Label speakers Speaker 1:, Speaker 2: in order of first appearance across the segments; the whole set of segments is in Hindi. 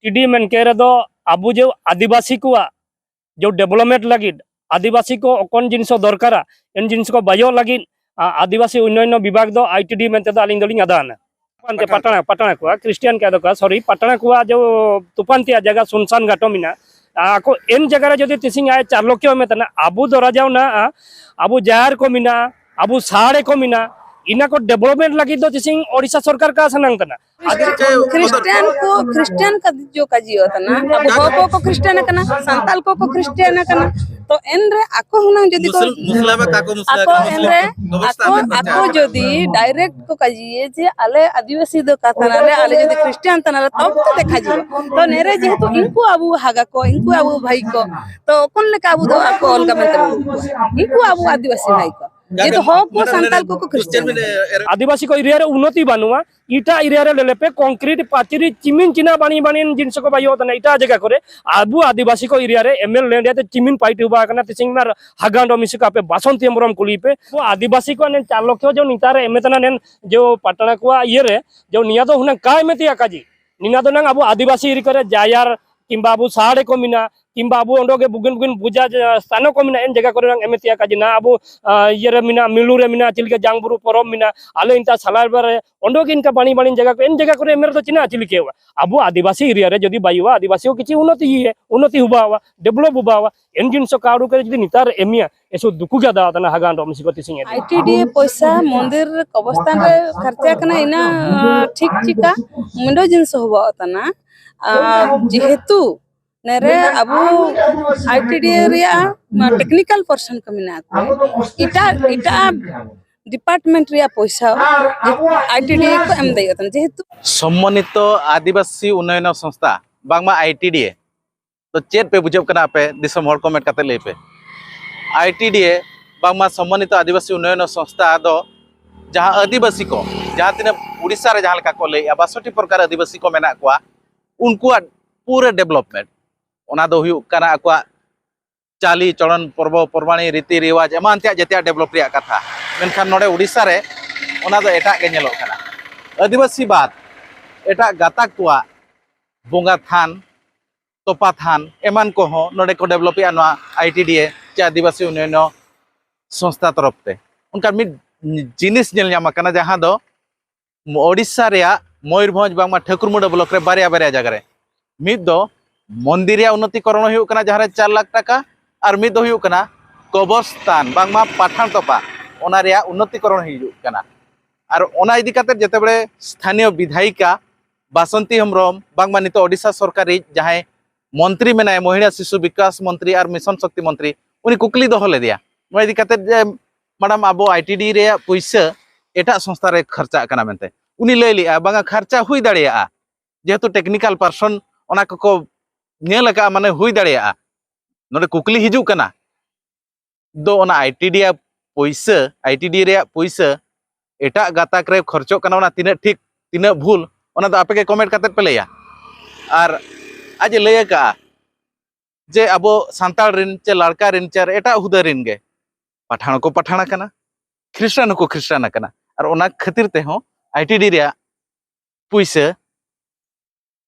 Speaker 1: टीडी मेनके रेदो आबू जो आदिवासी को जो डेवलपमेंट लगी आदिवासी को कौन जिनिस दरकारा इन जिनिस को बायो लगी आदिवासी उन्नयन विभाग दो आईटीडी मेनते दो अलिंग दोलिंग आदान पटना पटना को क्रिश्चियन क्या दो सॉरी पटना को जो तुफान तिया जगह सुनसान घाटो मिना को इन जगह जो तिसिंग आए चार्लोकियो में तना आबू दो राजाओ ना आबू जायर को मिना आबू साड़े को मिना इना को डेवलपमेंट लगी दो तिसिंग ओडिशा सरकार का सनंग तना
Speaker 2: क्रिश्चियन का जो काजी होता ना अब होको को क्रिश्चियन कना संताल को क्रिश्चियन कना तो एनरे आको हुना जदी को
Speaker 3: मुस्लिम काको
Speaker 2: आको एनरे आको जदी डायरेक्ट को काजी जे आले आदिवासी दो कातना रे आले जदी क्रिश्चियन तना तब तो देखा जिवो तो नेरे जेहेतु इनको आबू हागा को इनको आबू भाई को तो कोन लेका आबू दो आको अलगा मेते इनको आबू आदिवासी भाई को ये तो होको संताल को क्रिश्चियन
Speaker 1: आदिवासी को एरिया रे उन्नति बानुआ इटा एरिया रे लेले पे कंक्रीट पाचिरी चिमिन चिना बानी बानी जिनस को बायो तना इटा जगह करे आबू आदिवासी को एरिया रे एमएल लैंड या चिमिन पाइट हुआ कना तिसिंग मार हागांडो मिसिका पे बासंती एमरम कुली पे वो आदिवासी को ने 4 लाख जो निता रे एमे तना नेन जो पटना को ये रे जो निया दो हुना काय में तिया काजी निना दो नंग आबू आदिवासी एरिया करे जायार किंबा आबू साड़े को मिना किंबा आबू ओंडोगे बुगिन बुगिन पूजा स्थान को मिना इन जगह करे एमे तिया काजी ना आबू ये रे मिना मिलू रे मिना चिलके जांगबुरु परम मिना आले इंता सालार बारे ओंडोगे इनका बाणी बाणी जगह को इन जगह करे एमे तो चिना चिलके हुआ आबू आदिवासी एरिया रे जदी बायुवा आदिवासी को किछि उन्नति हुआ डेवलप हुआ इन जिनसो काडू करे जदी नितार एमिया एसो दुकु क्या दाता ना हागांडो मिसिगति सिंगे
Speaker 2: आईटीडी पैसा मंदिर कबस्तान रे खर्चा कना इना ठीक चिका मुंडो जिनस हुआ तना जेहेतु नेरे अबू आईटीडी एरिया टेक्निकल पर्सन को मिना इटा इटा डिपार्टमेंट रिया पैसा आईटीडी को एम देयतन जेहेतु
Speaker 3: सम्मानित आदिवासी उन्नयन संस्था बांगमा आईटीडी तो चेत पे बुझब कना पे दिसम हर कमेंट काते ले पे आईटीडी बांगमा सम्मानित आदिवासी उन्नयन संस्था दो जहां आदिवासी को जहां तिना उड़ीसा रे जहां लेका को ले 62 प्रकार आदिवासी को मेना को उनको पूरे डेवलपमेंट ओना दो हुयु कना को चाली चलन पर्व परवाणी रीति रिवाज एमान त्या जतिया डेवलप रिया कथा मेनखान नोडे उड़ीसा रे ओना दो एटा के नेलो कना आदिवासी बात एटा गाता को बोंगा थान तोपा थान एमान को हो नोडे को डेवलप या नो आईटीडी चे आदिवासी उन्नयन संस्था तरफ ते उनका मिड जिनिस नेल न्यामा कना जहां दो ओडिशा रे मयूरभंज बांगमा ठाकुरमुंडा ब्लॉक रे बारिया बारिया जगह रे मिद दो मंदिर उन्नतिकरण हुयु कना जहां रे 4 लाख टाका और मिद दो हुयु कना कबरस्थान बांगमा पाठान तोपा ओना रे उन्नतिकरण हुयु कना और ओना इदी काते जते बड़े स्थानीय विधायिका बासंती हेम्ब्रम बांगमा नितो ओडिशा सरकार जहां मंत्री मेनाय महिला शिशु विकास मंत्री और मिशन शक्ति मंत्री उनी कुकली दोहले दिया ओना इदी काते जे मैडम आबो आईटीडी रे पैसा एटा संस्था रे खर्चा कना मेनते उनी लय लिया बांगा खर्चा हुई दाड़िया जेहेतु टेक्निकल पर्सन ओना को नेल का माने हुई दाड़िया नोडे कुकली हिजू कना दो ओना आईटीडी रे पैसा एटा गाताक रे खर्चो कना ओना तिना ठीक तिना भूल ओना दो आपे के कमेंट काते पे लैया और आज लय का जे अबो सांताल रिन चे लड़का रिन चे एटा हुदा रिन गे पठाण को पठाण कना ख्रिस्टान को ख्रिस्टान कना और ओना खातिर ते हो आईटीडी रे पैसा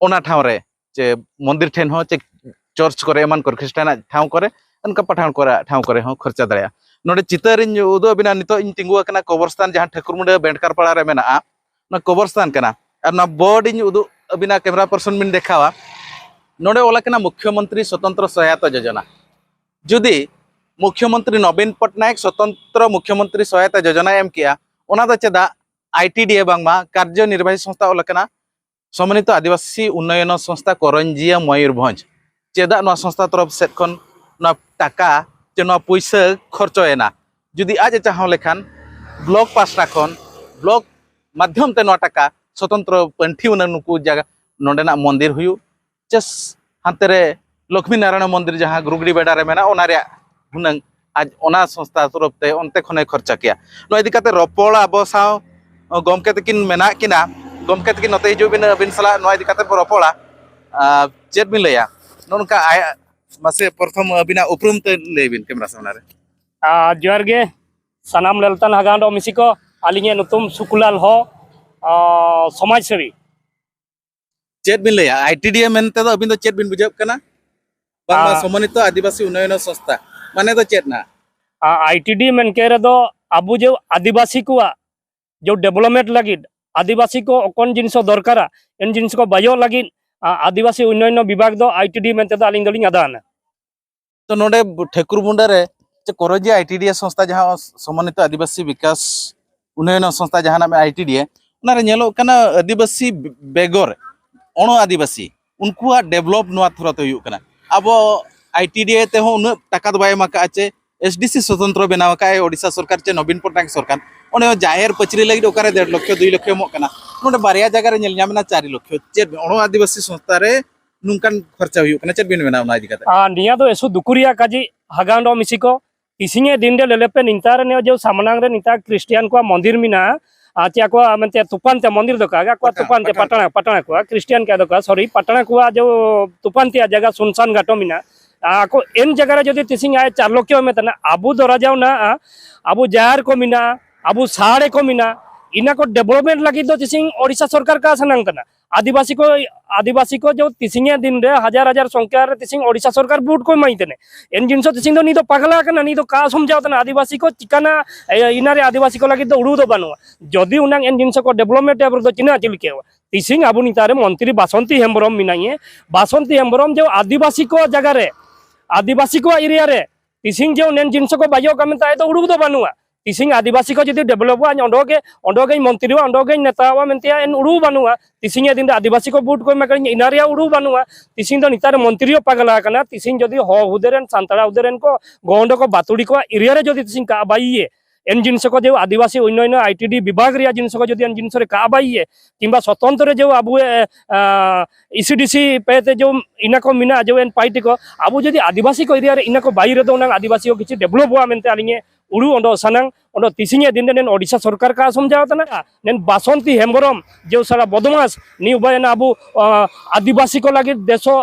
Speaker 3: ओना ठाव रे जे मंदिर ठेन हो चे चर्च करे एमान कर ख्रिस्टान ठाव करे उनका पठाण करे ठाव करे हो खर्चा दड़या नोडे चितर इन उदो बिना नितो इन तिंगुआ कना कबरस्थान जहां ठाकुरमुंडा बेंडकार पाड़ा रे मेना ना कबरस्थान कना और ना बोर्ड इन उदो बिना कैमरा पर्सन बिन देखावा नोडे ओला कना मुख्यमंत्री स्वतंत्र सहायता योजना जुदी मुख्यमंत्री नवीन पटनायक स्वतंत्र मुख्यमंत्री सहायता योजना एम किया ओना दा चेदा आईटीडी बांगमा कार्यनिर्वाही संस्था ओलकना सम्मानित आदिवासी उन्नयन संस्था करंजिया मयूरभंज चेदा नो संस्था तरफ सेट खन ना टाका जे नो पैसा खर्चयना जुदी आज चाहो लेखान ब्लॉक पासटा खन ब्लॉक माध्यम ते नो टाका स्वतंत्र पंथी उन नुकु जगह नोडेना मंदिर हुयु चेस हांते रे लक्ष्मी नारायण मंदिर जहां गुरुगड़ी बेडा रे मेना ओना रे हुनंग आज ओना संस्था तरफ ते ओनते खने खर्चा किया नो इदी काते रपोल आबो गमके तकिन मेना किना गमके तकिन नते हिजु बिन बिन सला नो इदी काते रपोला चेत बिन लया नोनका मासे प्रथम अबिना उपरुम ते लेबिन कैमरा सामने रे
Speaker 1: जोहार गे सनाम ललतान हागांडो मिसिको आलिंगे नुतुम सुकुलाल हो समाज सेवी
Speaker 3: चेत बिन लैया आईटीडीए मेनते दो अबिन दो चेत बिन बुझाव कना बांग्मा सम्मानित आदिवासी उन्नयन संस्था माने दो चेत ना
Speaker 1: आईटीडी मेनके रेदो आबू जो आदिवासी को जो डेवलपमेंट लगी आदिवासी को कौन जिनिस दरकारा इन जिनिस को बायो लगी आदिवासी उन्नयन विभाग दो आईटीडी मेनते दो आलिंग दलिंग आदाना
Speaker 3: तो नोडे ठेकुरबुंडा रे कोरोजी आईटीडीए संस्था जहां सम्मानित आदिवासी विकास उन्नयन संस्था जहां में आईटीडीए उना रे नेलो कना आदिवासी बेगर अणो आदिवासी उनको डेवलप नुआ थोड़ा तो हुयुग कना अब आईटीडीए ते हो उन टाका दो बाय माका आचे एसडीसी स्वतंत्र बनाव का ओडिशा सरकार चे नवीन पटनायक सरकार ओने जाहेर पचरी लगी ओकारे 1.5 लाख 2 लाख एमो कना नोडे बारिया जगह रे नेल न्यामना 4 लाख चे अणो आदिवासी संस्था रे नुंकान खर्चा हुयुग कना चे बिन बनाव ना इदी कता
Speaker 1: निया दो एसु दुकुरिया काजी हगांडो मिसिको तिसिंगे दिन दे लेलेपे निंतार ने जो सामनांग रे निता क्रिश्चियन को मंदिर मिना आच्या को मनते तुपान ते मंदिर दो का तुपान ते पटना को क्रिश्चियन का दो का सॉरी पटना को जो तुपान ते जगह सुनसान घाटो मिना को इन जगह रे जदी तिसिंग आए 4 लाख में तना आबू दो राजाव ना आबू जार को मिना आबू साड़े को मिना इना को डेवलपमेंट लगी दो तिसिंग ओडिशा सरकार का सनांग तना आदिवासी को जो तिसिंगे दिन रे हजार हजार संख्या रे तिसिंग ओडिशा सरकार बूट को माई तने इन जिनसो तिसिंग दो नी दो पगला कना नी दो का समझाव तना आदिवासी को चिकाना इना रे आदिवासी को लगी दो उड़ू दो बानुआ जदी उनांग इन जिनसो को डेवलपमेंट एबर दो चिना चिलके तिसिंग आबू नितारे मंत्री बासंती हेम्ब्रम मिनाइए बासंती हेम्ब्रम जो आदिवासी को जगह रे आदिवासी को एरिया रे तिसिंग जो नेन जिनसो को बायो कमेंता तो उड़ू दो बानुआ तिसिंग आदिवासी को जदी डेवलप अंडोगे मंत्री अंडोगे नेता मेनते इन उड़ू बानुआ तिसिंग दिन आदिवासी को बूट को मेकर इनारिया उड़ू बानुआ तिसिंग नितार मंत्री पगला कना तिसिंग जदी हो हुदेरन सांतड़ा हुदेरन को गोंड को बातुड़ी को एरिया रे जदी तिसिंग का बाइए एन जिनस को जो आदिवासी उन्नयन आईटीडी विभाग रे जिनस को जदी एन जिनस रे का बाइए किंबा स्वतंत्र जो आबू ईसीडीसी पे जो इना को मिना जो एन पार्टी को आबू जदी आदिवासी को एरिया रे इना को बाई रे दो आदिवासी को किछि डेवलप हुआ मेनते आलिंगे उड़ू अंडो सनांग अंडो तिसिंगे दिन नेन ओडिशा सरकार का समझाव तना नेन बासंती हेम्ब्रम जो सारा बदमाश नी उबायना आबू आदिवासी को लगी देशो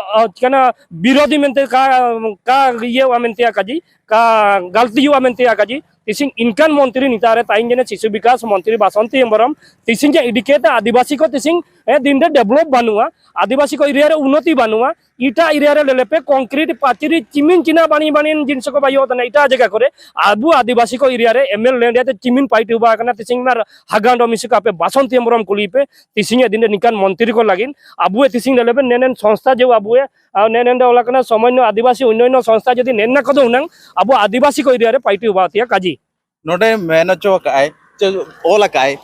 Speaker 1: कना विरोधी मेनते का ये हुआ मेनते काजी का गलती हुआ मेनते काजी तिसिंग इनकान मंत्री नितारे ताइन जने शिशु विकास मंत्री बासंती हेम्ब्रम तिसिंग इडिकेट आदिवासी को तिसिंग दिन दे डेवलप बानुआ आदिवासी को एरिया रे उन्नति बानुआ इटा एरिया रे लेलेपे कंक्रीट पाचिरी चिमिन चिना बानी बानी जिनस को बायो तना इटा जगह करे आबू आदिवासी को एरिया रे एमएल लैंड ते चिमिन पाइट हुआ कना तिसिंग मार हागांडो मिसिक आपे बासंती हेम्ब्रम कुलीपे तिसिंग दिन निकान मंत्री को लागिन आबू तिसिंग लेलेपे नेनेन संस्था जो आबू नेनेन दला कना सामान्य आदिवासी उन्नयन संस्था जदी नेन कदो उनांग आबू आदिवासी को एरिया रे पाइट हुआ तिया काजी
Speaker 3: नोडे मेनचो काय ओला काय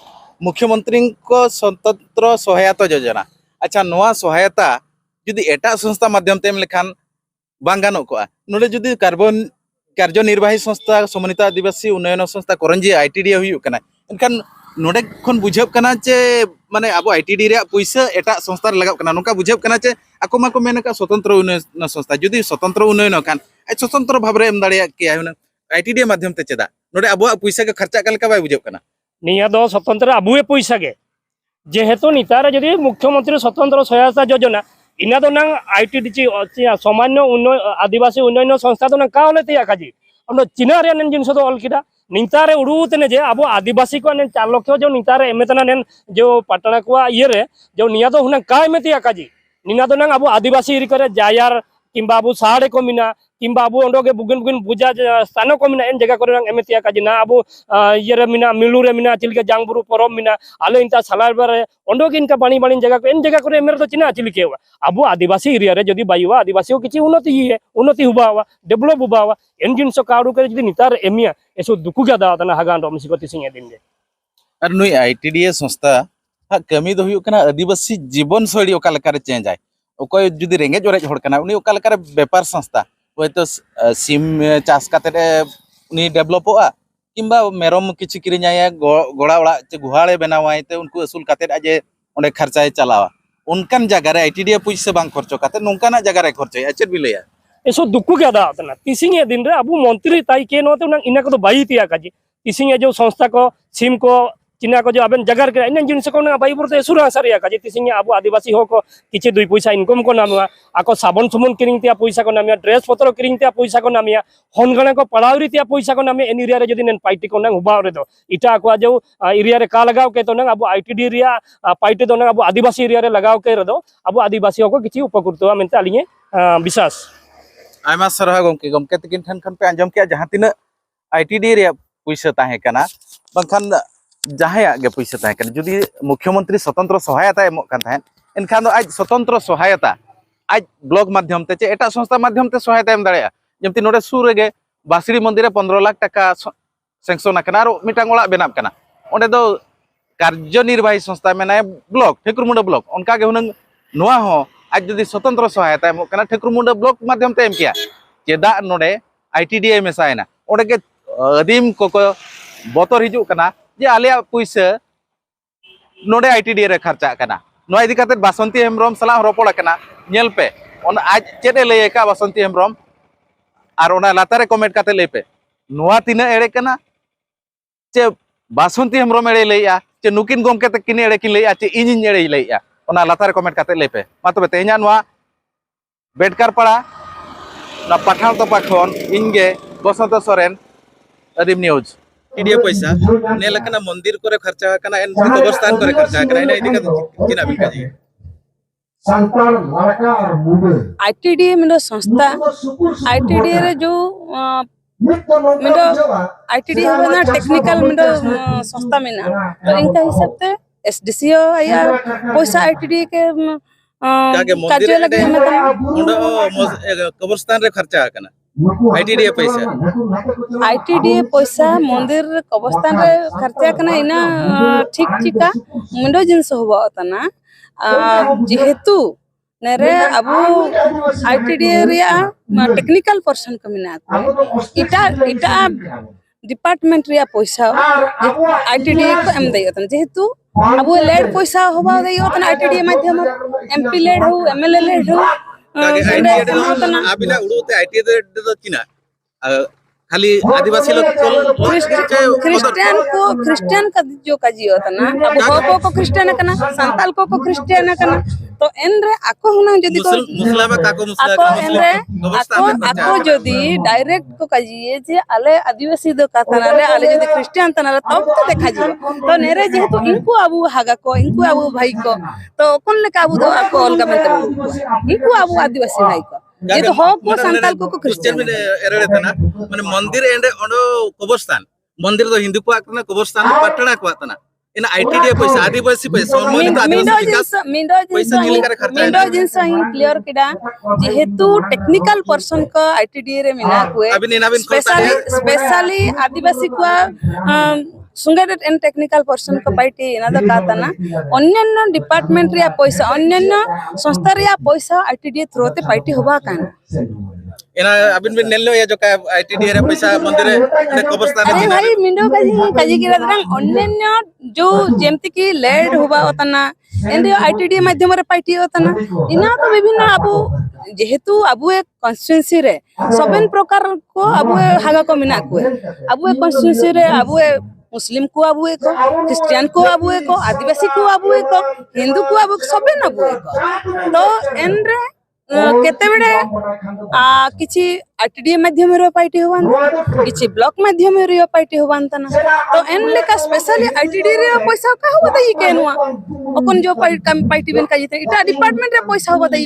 Speaker 3: मुख्यमंत्री को स्वतंत्र सहायता योजना अच्छा नोआ सहायता जुदी एटा संस्था माध्यम तेम लेखान बांगानो को नोडे जुदी कार्यनिर्वाही संस्था सम्मानित आदिवासी उन्नयन संस्था करंजी आईटीडी हुयु कना एनखान नोडे खन बुझब कना चे माने अब आईटीडी रे पैसा एटा संस्था लगाव कना नोका बुझब कना चे आको माको मेनका स्वतंत्र उन्नयन संस्था जुदी स्वतंत्र उन्नयन खान स्वतंत्र भाव रे एम दाड़िया के आयुना आईटीडी माध्यम ते चेदा नोडे अब पैसा के खर्चा कलका बाय बुझब कना
Speaker 1: निया दो स्वतंत्र आबुए पैसा गे जेहेतु नितार जदि मुख्यमंत्री स्वतंत्र सहायता योजना इना दो नांग आईटीडी सामान्य आदिवासी उन्नयन संस्था दो नांग का होले तिया काजी अंदो चिना रे नेन जिनस दो अलकिदा नितारे उड़ूतने जे अब आदिवासी को नेन 4 लाख जो नितारे एमेतना नेन जो पटना को ये रे जो निया दो हुना का एमेतिया काजी निना दो नांग अब आदिवासी रि करे जायार किंबा अब साड़े को मिना किंबा अब अंडोगे बुगिन बुगिन पूजा स्थान को मिना एन जगह करे नांग एमेतिया काजी ना अब ये रे मिना मिलू रे मिना चिलके जांगबुरु परम मिना आले इंता सालार बारे अंडोगे इनका बाणी बाणी जगह को एन जगह करे एमेर तो चिना चिलके हुआ अब आदिवासी एरिया रे जदी बायुवा आदिवासी को किछि उन्नति हुआ डेवलप हुआ एन जिनसो काडू करे जदी नितार एमिया एसो दुकु गा दातना हागांडो मिसिगति सिंगे दिन दे
Speaker 3: और नुई आईटीडी संस्था हा कमी दो हुयु कना आदिवासी जीवन शैली ओका लकारे चेंज आय ओकय जुदी रेंगेज ओरेज होड़ कना उनी ओका लकारे व्यापार संस्था होयतो सिम चास काते उनी डेवलप होआ किंबा मेरम किछि किरिኛय गोड़ा ओड़ा चे गुहाळे बनावाय ते उनको असुल काते आजे ओंडे खर्चाय चलावा उनकान जगह रे आईटीडी पैसा बांग खर्चो काते नोंकाना जगह रे खर्चो अचेर बिलया
Speaker 1: एसो दुकु के दातना तिसिंगे दिन रे अबु मंत्री ताई के नोते उना इना को बाई तिया काजी तिसिंगे जो संस्था को सिम को चिना को जो आबेन जगार के इन जिनिस को ना बाई पुरते सुरा सारिया का जे तिसिंग आबो आदिवासी हो को किछि 2 पैसा इनकम को नामवा आको साबन सुमन किरिंग तिया पैसा को नामिया ड्रेस पत्र किरिंग तिया पैसा को नामिया होनगणा को पड़ावरी तिया पैसा को नामिया एन एरिया रे जदि नेन पार्टी को ना हुबा रे दो इटा को जो एरिया रे का लगाव के तो ना आबो आईटीडी रिया पार्टी तो ना आबो आदिवासी एरिया रे लगाव के रे दो आबो आदिवासी को किछि उपकृतवा मेनते आलिए विश्वास
Speaker 3: आयमा सरहा गमके गमके तकिन ठन खन पे अंजम किया जहां तिना आईटीडी रे पैसा ताहे कना बंखान जहां गे पैसा ताहे कना जुदी मुख्यमंत्री स्वतंत्र सहायता एम कान थान एनखान दो आज स्वतंत्र सहायता आज ब्लॉक माध्यम ते चे एटा संस्था माध्यम ते सहायता एम दाड़े जेमति नोडे सुर गे बासड़ी मंदिर 15 लाख टाका सेंक्शन कना और मिटांग ओला बेनाब कना ओंडे दो कार्यनिर्वाही संस्था मेना ब्लॉक ठेकुरमुंडा ब्लॉक उनका गे हुनंग नोआ हो आज जदि स्वतंत्र सहायता एम कना ठेकुरमुंडा ब्लॉक माध्यम ते एम किया चेदा नोडे आईटीडी मेसायना ओंडे गे अदीम को बतर हिजु कना जे आलिया पैसा नोडे आईटीडी रे खर्चा कना नोआ इदी काते बासंती हेमब्रम सला रोपड़ कना नेल पे ओन आज चेदे लय का बासंती हेमब्रम और ओना लातारे कमेंट काते लय पे नोआ तिना एड़े कना चे बासंती हेमब्रम एड़े लयया चे नुकिन गमके ते किने एड़े किन लयया चे इनिन एड़े लयया ओना लातारे कमेंट काते लय पे मा तबे तेहना नोआ बेडकार पड़ा ना पठान तो पाखन इनगे बसंत सोरेन अदीम न्यूज टीडीए पैसा नेल कना मंदिर करे खर्चा कना एन कब्रस्तान करे खर्चा कना इना इदी का चिना बिल का जी
Speaker 2: आईटीडी मिंडो संस्था आईटीडी रे जो मिंडो आईटीडी है ना टेक्निकल मिंडो संस्था मिना तो इनका हिसाब से एसडीसीओ या पैसा आईटीडी के कार्य लगे
Speaker 3: कब्रस्तान रे खर्चा कना आईटीडी
Speaker 2: पैसा मंदिर कब्रस्तान रे खर्चा कना इना ठीक ठीका मिंडो जिनस होबा तना जेहेतु नेरे अबु आईटीडी रिया टेक्निकल पर्सन को मिना इटा इटा डिपार्टमेंट रिया पैसा आईटीडी को एम दैयतन जेहेतु अबु लेड पैसा होबा दैयतन आईटीडी माध्यम एमपी लेड हो एमएलए लेड हो
Speaker 3: आबिना उडोते आईटीडी दो चिना खाली आदिवासी लोग
Speaker 2: क्रिश्चियन का जो काजी होता ना अब को क्रिश्चियन कना संताल को क्रिश्चियन कना तो एन रे आको हुना जदी को
Speaker 3: मुस्लिम का को मुस्लिम
Speaker 2: आको एन रे आको जदी डायरेक्ट को काजी जे आले आदिवासी दो कातना रे आले जदी क्रिश्चियन तना तब तो देखा जी तो नेरे जेहेतु इनको आबू हागा को इनको आबू भाई को तो कोन ले काबू दो आको अलगा में इनको आबू आदिवासी भाई को ये तो हो को संताल को क्रिश्चियन
Speaker 3: में एरड़े तना माने मंदिर एंडे ओंडो कब्रस्तान मंदिर दो हिंदू को आकना कब्रस्तान पटना को आतना इन आईटीडी पैसा आदिवासी पैसा
Speaker 2: मिंडो जिंस इन क्लियर किडा जेहेतु टेक्निकल पर्सन को आईटीडी रे मिना कुए स्पेशली आदिवासी को सुंगेटेड एंड टेक्निकल पर्सन को पाइटी इना द कातना अन्य डिपार्टमेंट रे पैसा अन्य संस्था रे पैसा आईटीडी थ्रू ते पाइटी होबा कान
Speaker 3: इना अबिन बिन नेल्लो या जो का आईटीडी रे पैसा मंदिर रे कब्रस्तान
Speaker 2: अरे भाई मिंडो काजी किरा दरंग अन्य जो जेमति की लेड होबा ओतना एंड आईटीडी माध्यम रे पाइटी होतना इना तो विभिन्न अबु जेहेतु अबु एक कॉन्स्टिट्यूएंसी रे सबन प्रकार को अबु हागा को मिना को अबु एक कॉन्स्टिट्यूएंसी रे अबु मुस्लिम को आबू एक क्रिश्चियन को आबू एक आदिवासी को आबू एक हिंदू को आबू सबे नबू एक तो एन रे केते बेडे किछि आईटीडी माध्यम रे पाइटी होवान किछि ब्लॉक माध्यम रे पाइटी होवान तना तो एन लेका स्पेशली आईटीडी रे पैसा का होबा दई केनुआ ओकन जो पाइटी बेन का जिते इटा डिपार्टमेंट रे पैसा होबा दई